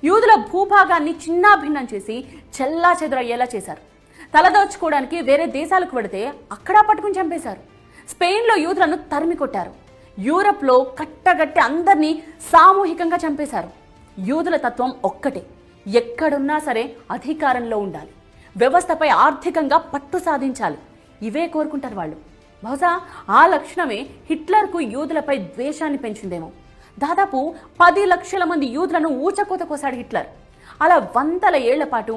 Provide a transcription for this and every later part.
యూదుల భూభాగాన్ని చిన్నాభిన్నం చేసి చెల్లా చెదురయ్యేలా చేశారు. తలదోచుకోవడానికి వేరే దేశాలకు వెడితే అక్కడా పట్టుకుని చంపేశారు. స్పెయిన్లో యూదులను తరిమి కొట్టారు. యూరప్లో కట్టగట్టి అందరినీ సామూహికంగా చంపేశారు. యూదుల తత్వం ఒక్కటే, ఎక్కడున్నా సరే అధికారంలో ఉండాలి, వ్యవస్థపై ఆర్థికంగా పట్టు సాధించాలి. ఇవే కోరుకుంటారు వాళ్ళు. బహుశా ఆ లక్షణమే హిట్లర్కు యూదులపై ద్వేషాన్ని పెంచిందేమో. దాదాపు 10 లక్షల మంది యూదులను ఊచకోత కోసాడు హిట్లర్. అలా వందల ఏళ్ల పాటు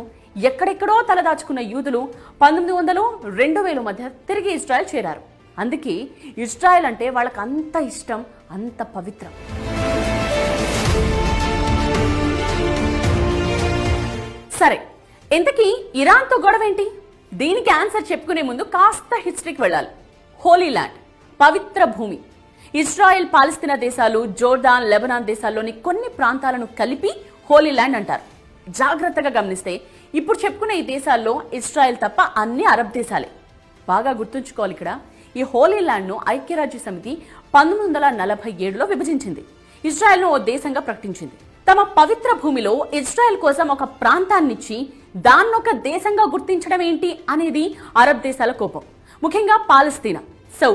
ఎక్కడెక్కడో తలదాచుకున్న యూదులు 1900, 2000 మధ్య తిరిగి ఇజ్రాయెల్ చేరారు. అందుకే ఇజ్రాయెల్ అంటే వాళ్ళకి అంత ఇష్టం, అంత పవిత్రం. సరే, ఇంతకీ ఇరాన్తో గొడవేంటి? దీనికి ఆన్సర్ చెప్పుకునే ముందు కాస్త హిస్టరీకి వెళ్ళాలి. హోలీ ల్యాండ్, పవిత్ర భూమి. ఇజ్రాయెల్, పాలస్తీనా దేశాలు, జోర్డాన్, లెబనాన్ దేశాల్లోని కొన్ని ప్రాంతాలను కలిపి హోలీ ల్యాండ్ అంటారు. జాగ్రత్తగా గమనిస్తే ఇప్పుడు చెప్పుకున్న ఈ దేశాల్లో ఇజ్రాయెల్ తప్ప అన్ని అరబ్ దేశాలే. బాగా గుర్తుంచుకోవాలి, ఇక్కడ ఈ హోలీ ల్యాండ్ను ఐక్యరాజ్య సమితి 1947లో విభజించింది. ఇజ్రాయెల్ను ఓ దేశంగా ప్రకటించింది. తమ పవిత్ర భూమిలో ఇజ్రాయెల్ కోసం ఒక ప్రాంతాన్నిచ్చి దాన్నొక దేశంగా గుర్తించడం ఏంటి అనేది అరబ్ దేశాల కోపం, ముఖ్యంగా పాలస్తీనా. సో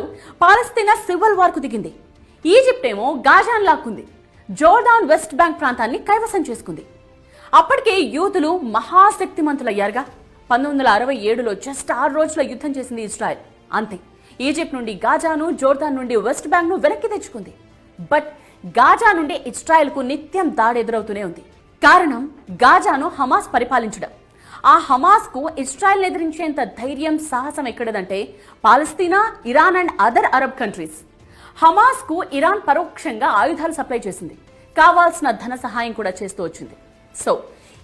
పాలస్తీనా సివిల్ వార్కు దిగింది. ఈజిప్ట్ ఏమో గాజాన్ లాక్కుంది. జోర్డాన్ వెస్ట్ బ్యాంక్ ప్రాంతాన్ని కైవసం చేసుకుంది. అప్పటికే యూదులు మహాశక్తిమంతులయ్యారుగా. 1967లో జస్ట్ 6 రోజుల యుద్ధం చేసింది ఇజ్రాయెల్. అంతే, ఈజిప్ట్ నుండి గాజాను, జోర్దాన్ నుండి వెస్ట్ బ్యాంక్ను వెనక్కి తెచ్చుకుంది. బట్ గాజా నుండి ఇజ్రాయెల్కు నిత్యం దాడి ఎదురవుతూనే ఉంది. కారణం గాజాను హమాస్ పరిపాలించడం. ఆ హమాస్కు ఇజ్రాయెల్ ఎదిరించేంత ధైర్యం, సాహసం ఎక్కడదంటే పాలస్తీనా, Iran and other Arab countries. హమాస్కు ఇరాన్ పరోక్షంగా ఆయుధాలు సప్లై చేసింది, కావాల్సిన ధన సహాయం కూడా చేస్తూ వచ్చింది. సో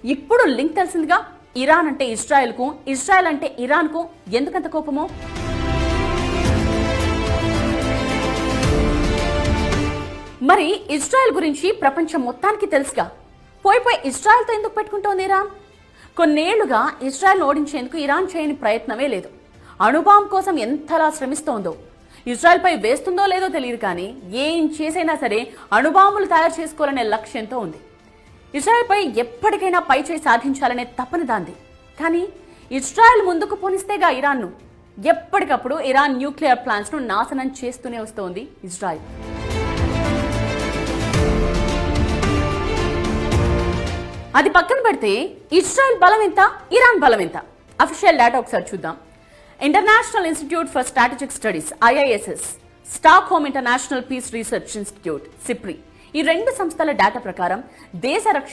ఇప్పుడు లింక్ తెలిసిందిగా, ఇరాన్ అంటే ఇజ్రాయెల్కు, ఇజ్రాయెల్ అంటే ఇరాన్కు ఎందుకంత కోపమో. మరి ఇజ్రాయెల్ గురించి ప్రపంచం మొత్తానికి తెలుసుగా. పోయి ఇజ్రాయెల్తో ఎందుకు పెట్టుకుంటోంది ఇరాన్? కొన్నేళ్లుగా ఇజ్రాయెల్ను ఓడించేందుకు ఇరాన్ చేయని ప్రయత్నమే లేదు. అణుబాంబ్ కోసం ఎంతలా శ్రమిస్తోందో. ఇజ్రాయెల్పై వేస్తుందో లేదో తెలియదు, కానీ ఏం చేసైనా సరే అణుబాంబులు తయారు చేసుకోవాలనే లక్ష్యంతో ఉంది. ఇజ్రాయెల్పై ఎప్పటికైనా పై చేయి సాధించాలనే తపన దాంది. కానీ ఇజ్రాయెల్ ముందుకు పోనిస్తేగా ఇరాన్ను. ఎప్పటికప్పుడు ఇరాన్ న్యూక్లియర్ ప్లాంట్స్ను నాశనం చేస్తూనే వస్తోంది ఇజ్రాయెల్. అది పక్కన పెడితే ఇజ్రాయెల్ బలం ఎంత, ఇరాన్ బలం ఎంత? అఫీషియల్ డేటా ఒకసారి చూద్దాం. International institute for strategic studies IISS, Stockholm international peace research institute SIPRI, ఈ 2 సంస్థల డేటా ప్రకారం దేశ రక్షణ